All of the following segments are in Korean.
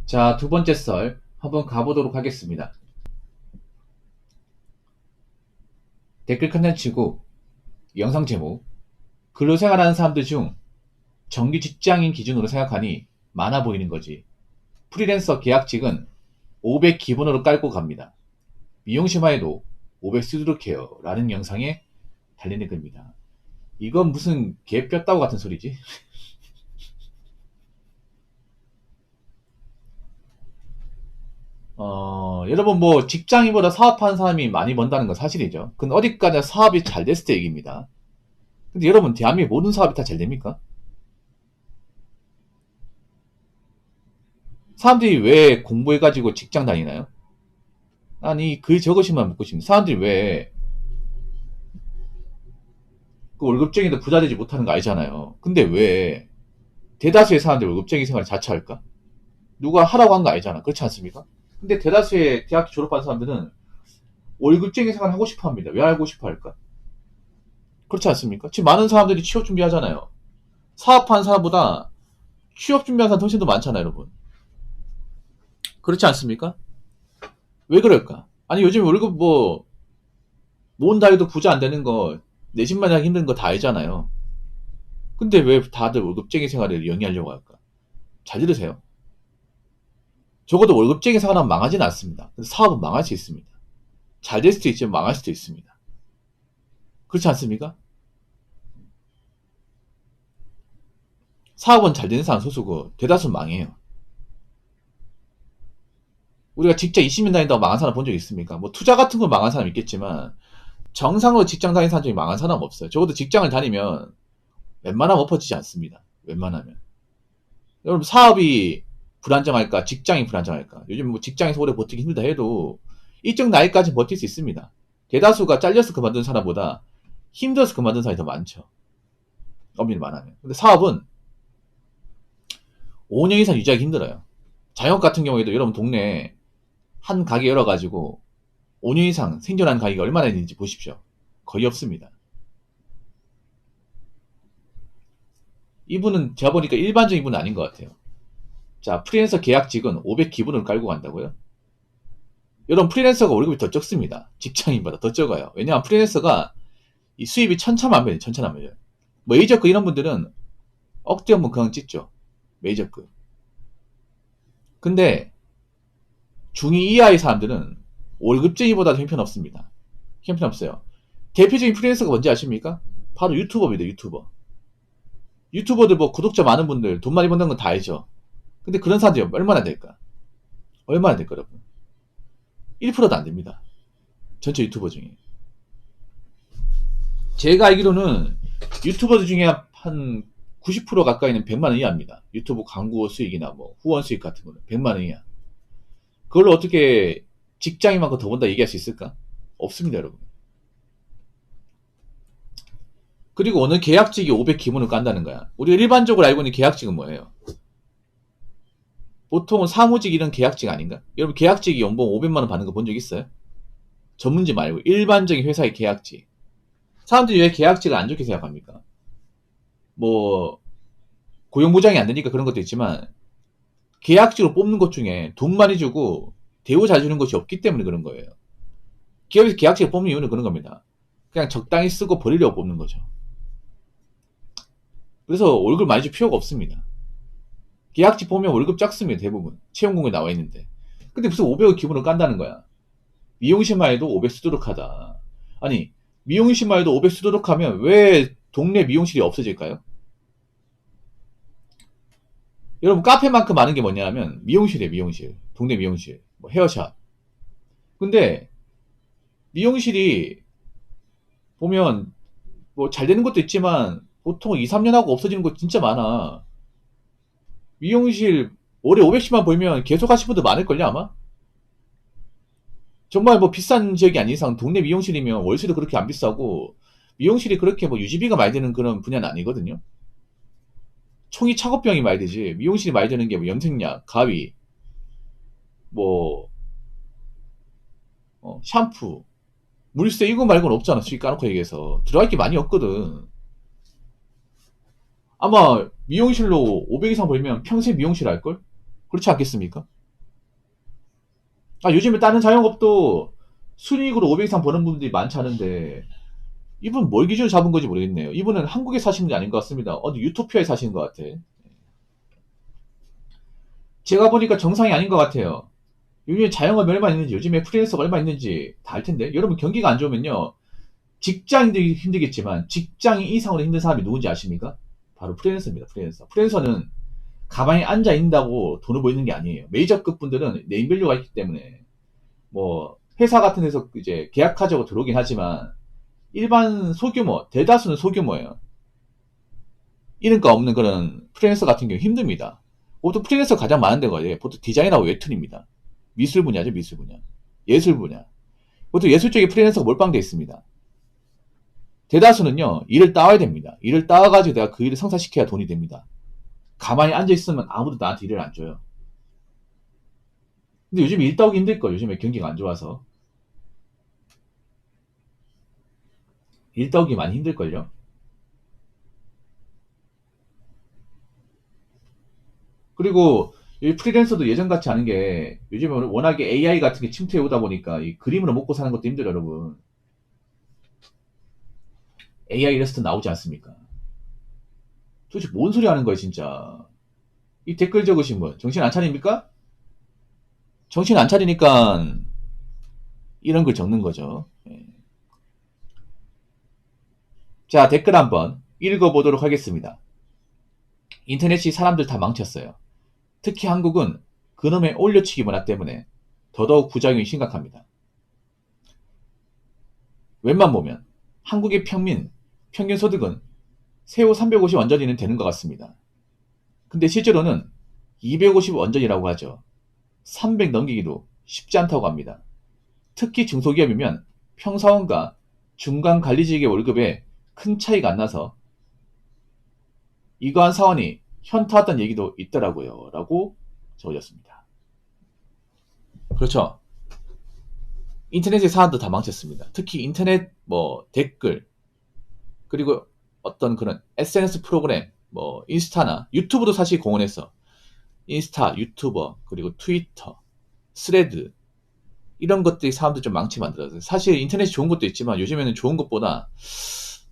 자, 두 번째 썰 한번 가보도록 하겠습니다. 댓글 컨텐츠고 영상 제목 근로 생활하는 사람들 중 정규 직장인 기준으로 생각하니 많아 보이는 거지. 프리랜서 계약직은 500 기본으로 깔고 갑니다. 미용실만 해도 500 쓰도록 해요. 라는 영상에 달린 댓글입니다. 이건 무슨 개 뼈다구 같은 소리지? 여러분 뭐 직장인보다 사업하는 사람이 많이 번다는 건 사실이죠. 근데 어디까지나 사업이 잘 됐을 때 얘기입니다. 근데 여러분 대한민국 모든 사업이 다 잘 됩니까? 사람들이 왜 공부해가지고 직장 다니나요? 아니 그 저것이만 묻고 싶습니다. 사람들이 왜 그 월급쟁이도 부자 되지 못하는 거 알잖아요. 근데 왜 대다수의 사람들이 월급쟁이 생활을 자처할까? 누가 하라고 한 거 아니잖아. 그렇지 않습니까? 근데 대다수의 대학교 졸업한 사람들은 월급쟁이 생활 하고 싶어 합니다. 왜 하고 싶어 할까? 그렇지 않습니까? 지금 많은 사람들이 취업 준비하잖아요. 사업하는 사람보다 취업 준비하는 사람 훨씬 더 많잖아요, 여러분. 그렇지 않습니까? 왜 그럴까? 아니 요즘 월급 뭐 모은다 해도 부자 안 되는 거 내 집 마련 힘든 거 다 알잖아요. 근데 왜 다들 월급쟁이 생활을 영위하려고 할까? 잘 들으세요. 적어도 월급쟁이 생활은 망하지는 않습니다. 근데 사업은 망할 수 있습니다. 잘 될 수도 있지만 망할 수도 있습니다. 그렇지 않습니까? 사업은 잘 되는 사람 소수고 대다수는 망해요. 우리가 직장 20년 다닌다고 망한 사람 본 적 있습니까? 뭐 투자 같은 거 망한 사람 있겠지만 정상으로 직장 다니는 사람 중에 망한 사람 없어요. 적어도 직장을 다니면 웬만하면 엎어지지 않습니다. 웬만하면. 여러분 사업이 불안정할까? 직장이 불안정할까? 요즘 뭐 직장에서 오래 버티기 힘들다 해도 일정 나이까지 버틸 수 있습니다. 대다수가 잘려서 그만둔 사람보다 힘들어서 그만둔 사람이 더 많죠. 엄밀히 말하면. 근데 사업은 5년 이상 유지하기 힘들어요. 자영업 같은 경우에도 여러분 동네에 한 가게 열어가지고 5년 이상 생존하는 가게가 얼마나 있는지 보십시오. 거의 없습니다. 이분은 제가 보니까 일반적인 분은 아닌 것 같아요. 자, 프리랜서 계약직은 500 기본으로 깔고 간다고요? 여러분 프리랜서가 월급이 더 적습니다. 직장인보다 더 적어요. 왜냐하면 프리랜서가 이 수입이 천차만별이에요. 천차만별. 메이저급 이런 분들은 억대 한번 그냥 찍죠. 메이저급. 근데 중위 이하의 사람들은 월급쟁이보다도 형편없습니다. 형편없어요. 대표적인 프리랜서가 뭔지 아십니까? 바로 유튜버입니다. 유튜버. 유튜버들 뭐 구독자 많은 분들 돈 많이 버는 건 다 알죠. 근데 그런 사람들이 얼마나 될까? 얼마나 될까 여러분? 1%도 안 됩니다. 전체 유튜버 중에. 제가 알기로는 유튜버들 중에 한 90% 가까이는 100만 원 이하입니다. 유튜브 광고 수익이나 뭐 후원 수익 같은 거는 100만 원 이하. 그걸로 어떻게 직장인만큼 더 번다 얘기할 수 있을까? 없습니다, 여러분. 그리고 어느 계약직이 500 기본을 깐다는 거야. 우리가 일반적으로 알고 있는 계약직은 뭐예요? 보통은 사무직 이런 계약직 아닌가? 여러분 계약직이 연봉 500만 원 받는 거 본 적 있어요? 전문직 말고 일반적인 회사의 계약직. 사람들이 왜 계약직을 안 좋게 생각합니까? 뭐 고용보장이 안 되니까 그런 것도 있지만 계약직으로 뽑는 것 중에 돈 많이 주고 대우 잘 주는 것이 없기 때문에 그런 거예요. 기업에서 계약직을 뽑는 이유는 그런 겁니다. 그냥 적당히 쓰고 버리려고 뽑는 거죠. 그래서 월급 많이 줄 필요가 없습니다. 계약직 보면 월급 작습니다. 대부분 채용공고에 나와 있는데. 근데 무슨 500을 기본으로 깐다는 거야. 미용실만 해도 500 쓰도록 하다. 아니 미용실만 해도 500 쓰도록 하면 왜 동네 미용실이 없어질까요? 여러분 카페만큼 많은 게 뭐냐면 미용실이에요. 미용실. 동네 미용실. 뭐 헤어샵. 근데 미용실이 보면 뭐 잘 되는 것도 있지만 보통 2, 3년 하고 없어지는 거 진짜 많아. 미용실 월에 500씩만 벌면 계속 하실 분들 많을걸요 아마? 정말 뭐 비싼 지역이 아닌 이상 동네 미용실이면 월세도 그렇게 안 비싸고 미용실이 그렇게 뭐 유지비가 많이 드는 그런 분야는 아니거든요. 총이 작업비용이 많이 들지. 미용실이 많이 드는 게 뭐 염색약, 가위, 뭐 샴푸, 물세 이거 말고는 없잖아. 솔직히 까놓고 얘기해서 들어갈 게 많이 없거든. 아마 미용실로 500 이상 벌면 평생 미용실 할걸? 그렇지 않겠습니까? 요즘에 다른 자영업도 순이익으로 500 이상 버는 분들이 많지 않은데 이분 뭘 기준으로 잡은 건지 모르겠네요. 이분은 한국에 사시는 게 아닌 것 같습니다. 어디 유토피아에 사시는 것 같아. 제가 보니까 정상이 아닌 것 같아요. 요즘에 자영업이 얼마 있는지, 요즘에 프리랜서가 얼마 있는지 다 알 텐데. 여러분 경기가 안 좋으면요. 직장인들이 힘들겠지만 직장인 이상으로 힘든 사람이 누군지 아십니까? 바로 프리랜서입니다. 프리랜서. 프리랜서는 가만히 앉아 있는다고 돈을 벌는 게 아니에요. 메이저급 분들은 네임밸류가 있기 때문에 뭐 회사 같은 데서 이제 계약하자고 들어오긴 하지만 일반 소규모, 대다수는 소규모예요. 이름가 없는 그런 프리랜서 같은 경우 힘듭니다. 보통 프리랜서 가장 많은 데가 보통 디자인하고 웹툰입니다. 미술 분야죠, 미술 분야. 예술 분야. 보통 예술 쪽에 프리랜서가 몰빵되어 있습니다. 대다수는요, 일을 따와야 됩니다. 일을 따와가지고 내가 그 일을 성사시켜야 돈이 됩니다. 가만히 앉아있으면 아무도 나한테 일을 안 줘요. 근데 요즘 일 따오기 힘들걸, 요즘에 경기가 안 좋아서. 일 따오기 많이 힘들걸요? 그리고 이 프리랜서도 예전 같지 않은 게 요즘에 워낙에 AI 같은 게 침투해 오다 보니까 이 그림으로 먹고 사는 것도 힘들어요, 여러분. AI 일러스트 나오지 않습니까? 도대체 뭔 소리 하는 거예요, 진짜. 이 댓글 적으신 분, 정신 안 차립니까? 정신 안 차리니까 이런 걸 적는 거죠. 예. 자, 댓글 한번 읽어보도록 하겠습니다. 인터넷이 사람들 다 망쳤어요. 특히 한국은 그놈의 올려치기 문화 때문에 더더욱 부작용이 심각합니다. 웬만 보면 한국의 평균 소득은 세후 350 원전이는 되는 것 같습니다. 근데 실제로는 250 원전이라고 하죠. 300 넘기기도 쉽지 않다고 합니다. 특히 중소기업이면 평사원과 중간 관리직의 월급에 큰 차이가 안 나서 이거한 사원이 현타왔다는 얘기도 있더라고요. 라고 적어졌습니다. 그렇죠. 인터넷의 사안도 다 망쳤습니다. 특히 인터넷 뭐 댓글 그리고 어떤 그런 SNS 프로그램 뭐 인스타나 유튜브도 사실 공헌했어. 인스타, 유튜버 그리고 트위터, 스레드 이런 것들이 사람들 좀 망치 만들어서 사실 인터넷이 좋은 것도 있지만 요즘에는 좋은 것보다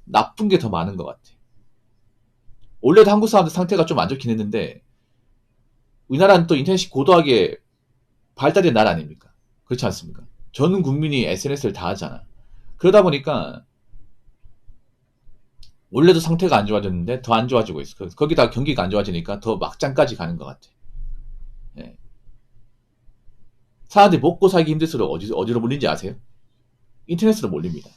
나쁜 게 더 많은 것 같아. 원래도 한국 사람들 상태가 좀 안 좋긴 했는데 우리나라는 또 인터넷이 고도하게 발달된 나라 아닙니까? 그렇지 않습니까? 전 국민이 SNS를 다 하잖아. 그러다 보니까 원래도 상태가 안 좋아졌는데 더 안 좋아지고 있어. 거기다 경기가 안 좋아지니까 더 막장까지 가는 것 같아. 예. 사람들이 먹고 살기 힘들수록 어디로 몰린지 아세요? 인터넷으로 몰립니다.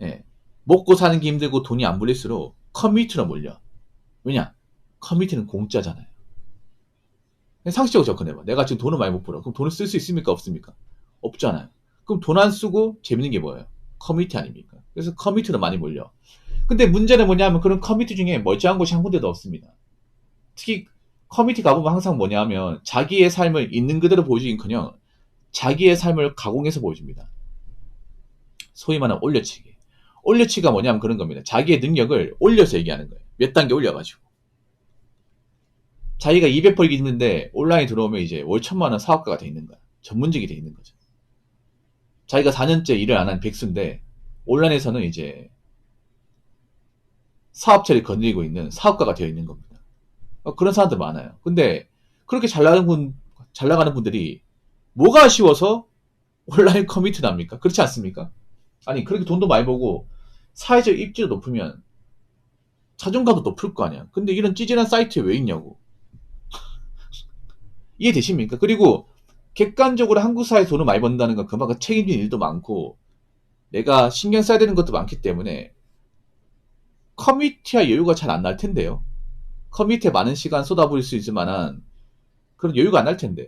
예. 먹고 사는 게 힘들고 돈이 안 불릴수록 커뮤니티로 몰려. 왜냐? 커뮤니티는 공짜잖아요. 상식적으로 접근해봐. 내가 지금 돈을 많이 못 벌어. 그럼 돈을 쓸 수 있습니까? 없습니까? 없잖아요. 그럼 돈 안 쓰고 재밌는 게 뭐예요? 커뮤니티 아닙니까? 그래서 커뮤니티로 많이 몰려. 근데 문제는 뭐냐면 그런 커뮤니티 중에 멀쩡한 곳이 한 군데도 없습니다. 특히 커뮤니티 가보면 항상 뭐냐면 자기의 삶을 있는 그대로 보여주긴커녕 자기의 삶을 가공해서 보여줍니다. 소위 말하는 올려치기. 올려치기가 뭐냐면 그런 겁니다. 자기의 능력을 올려서 얘기하는 거예요. 몇 단계 올려가지고. 자기가 200 벌기 있는데 온라인에 들어오면 이제 월 1000만원 사업가가 돼 있는 거야. 전문직이 돼 있는 거죠. 자기가 4년째 일을 안 한 백수인데 온라인에서는 이제 사업체를 거느리고 있는 사업가가 되어 있는 겁니다. 그런 사람들 많아요. 근데 그렇게 잘 나가는 분들이 뭐가 아쉬워서 온라인 커뮤니티를 합니까? 그렇지 않습니까? 아니, 그렇게 돈도 많이 벌고 사회적 입지도 높으면 자존감도 높을 거 아니야. 근데 이런 찌질한 사이트에 왜 있냐고. 이해되십니까? 그리고 객관적으로 한국 사회에 돈을 많이 번다는 건 그만큼 책임진 일도 많고 내가 신경 써야 되는 것도 많기 때문에 커뮤니티와 여유가 잘 안 날 텐데요. 커뮤니티에 많은 시간 쏟아부을 수 있을 만한 그런 여유가 안 날 텐데.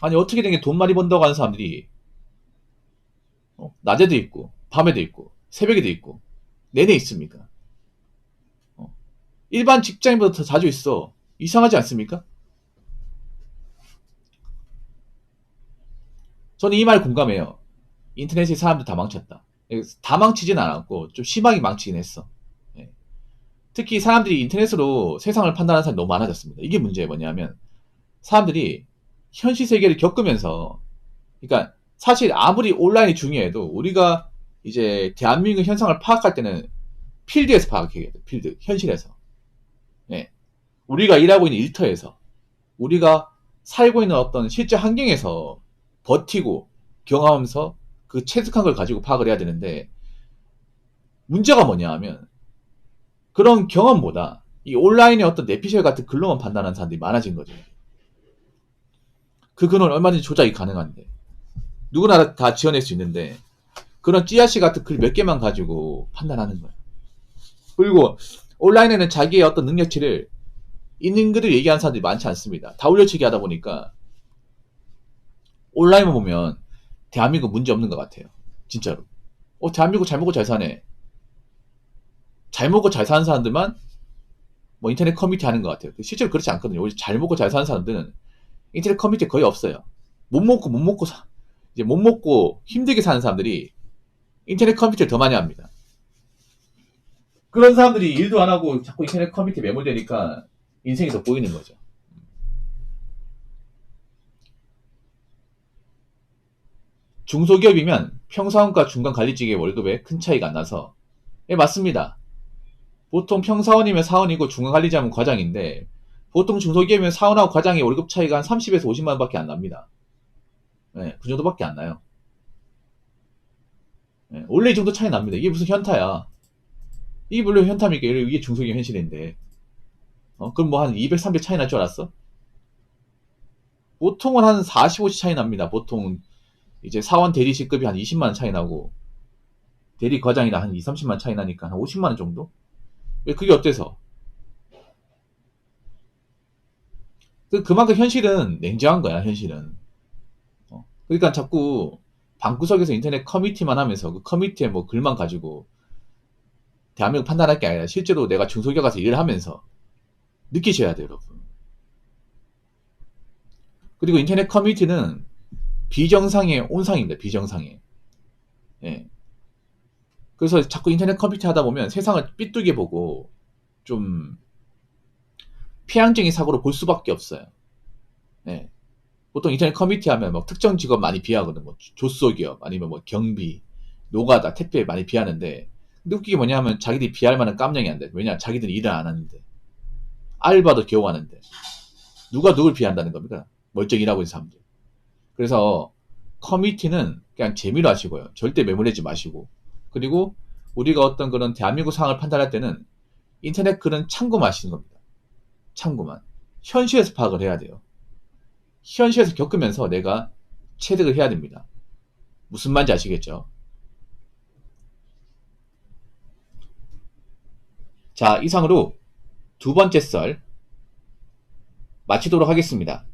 아니, 어떻게 된 게 돈 많이 번다고 하는 사람들이 낮에도 있고 밤에도 있고 새벽에도 있고 내내 있습니까? 일반 직장인보다 더 자주 있어. 이상하지 않습니까? 저는 이 말 공감해요. 인터넷이 사람들 다 망쳤다. 다 망치진 않았고 좀 심하게 망치긴 했어. 예. 특히 사람들이 인터넷으로 세상을 판단하는 사람이 너무 많아졌습니다. 이게 문제예요. 뭐냐면 사람들이 현실 세계를 겪으면서, 그러니까 사실 아무리 온라인이 중요해도 우리가 이제 대한민국 현상을 파악할 때는 필드에서 파악해야 돼. 필드, 현실에서. 예. 우리가 일하고 있는 일터에서, 우리가 살고 있는 어떤 실제 환경에서 버티고 경험하면서 그 체득한 걸 가지고 파악을 해야 되는데, 문제가 뭐냐 하면 그런 경험보다 이 온라인의 어떤 내피셜 같은 글로만 판단하는 사람들이 많아진 거죠. 그 글은 얼마든지 조작이 가능한데, 누구나 다 지어낼 수 있는데, 그런 찌아씨 같은 글 몇 개만 가지고 판단하는 거야. 그리고 온라인에는 자기의 어떤 능력치를 있는 그대로 얘기하는 사람들이 많지 않습니다. 다 올려치기 하다 보니까 온라인만 보면 대한민국 문제 없는 것 같아요. 진짜로. 대한민국 잘 먹고 잘 사네. 잘 먹고 잘 사는 사람들만 뭐 인터넷 커뮤니티 하는 것 같아요. 실제로 그렇지 않거든요. 오히려 잘 먹고 잘 사는 사람들은 인터넷 커뮤니티 거의 없어요. 이제 못 먹고 힘들게 사는 사람들이 인터넷 커뮤니티를 더 많이 합니다. 그런 사람들이 일도 안 하고 자꾸 인터넷 커뮤니티에 매몰되니까 인생이 더 보이는 거죠. 중소기업이면 평사원과 중간관리직의 월급에 큰 차이가 안 나서, 예, 맞습니다. 보통 평사원이면 사원이고 중간관리자면 과장인데, 보통 중소기업이면 사원하고 과장의 월급 차이가 한 30에서 50만 원밖에 안 납니다. 예, 그 정도밖에 안 나요. 예, 원래 이 정도 차이 납니다. 이게 무슨 현타야. 이게 물론 현타입니까? 이게 중소기업 현실인데. 그럼 뭐 한 200, 300 차이 날 줄 알았어? 보통은 한 40, 50 차이 납니다. 보통 이제 사원 대리 직급이 한 20만 원 차이 나고, 대리 과장이나 한 2, 30만 원 차이 나니까 한 50만 원 정도? 왜 그게 어때서? 그만큼 현실은 냉정한 거야, 현실은. 그러니까 자꾸 방구석에서 인터넷 커뮤니티만 하면서 그 커뮤니티에 뭐 글만 가지고 대한민국 판단할 게 아니라 실제로 내가 중소기업 가서 일을 하면서 느끼셔야 돼요, 여러분. 그리고 인터넷 커뮤니티는 비정상의 온상입니다, 비정상의. 예. 그래서 자꾸 인터넷 커뮤니티 하다 보면 세상을 삐뚤게 보고 좀 피항적인 사고로 볼 수밖에 없어요. 예. 보통 인터넷 커뮤니티 하면 뭐 특정 직업 많이 비하거든. 뭐 조소기업 아니면 뭐 경비, 노가다, 택배 많이 비하는데, 근데 웃기게 뭐냐면 자기들이 비할 만한 깜냥이 안 돼. 왜냐? 자기들이 일을 안 하는데. 알바도 겨우 하는데. 누가 누굴 비한다는 겁니까? 멀쩡히 일하고 있는 사람들. 그래서 커뮤니티는 그냥 재미로 하시고요. 절대 매몰되지 마시고. 그리고 우리가 어떤 그런 대한민국 상황을 판단할 때는 인터넷 글은 참고만 하시는 겁니다. 참고만. 현실에서 파악을 해야 돼요. 현실에서 겪으면서 내가 체득을 해야 됩니다. 무슨 말인지 아시겠죠? 자, 이상으로 두 번째 썰 마치도록 하겠습니다.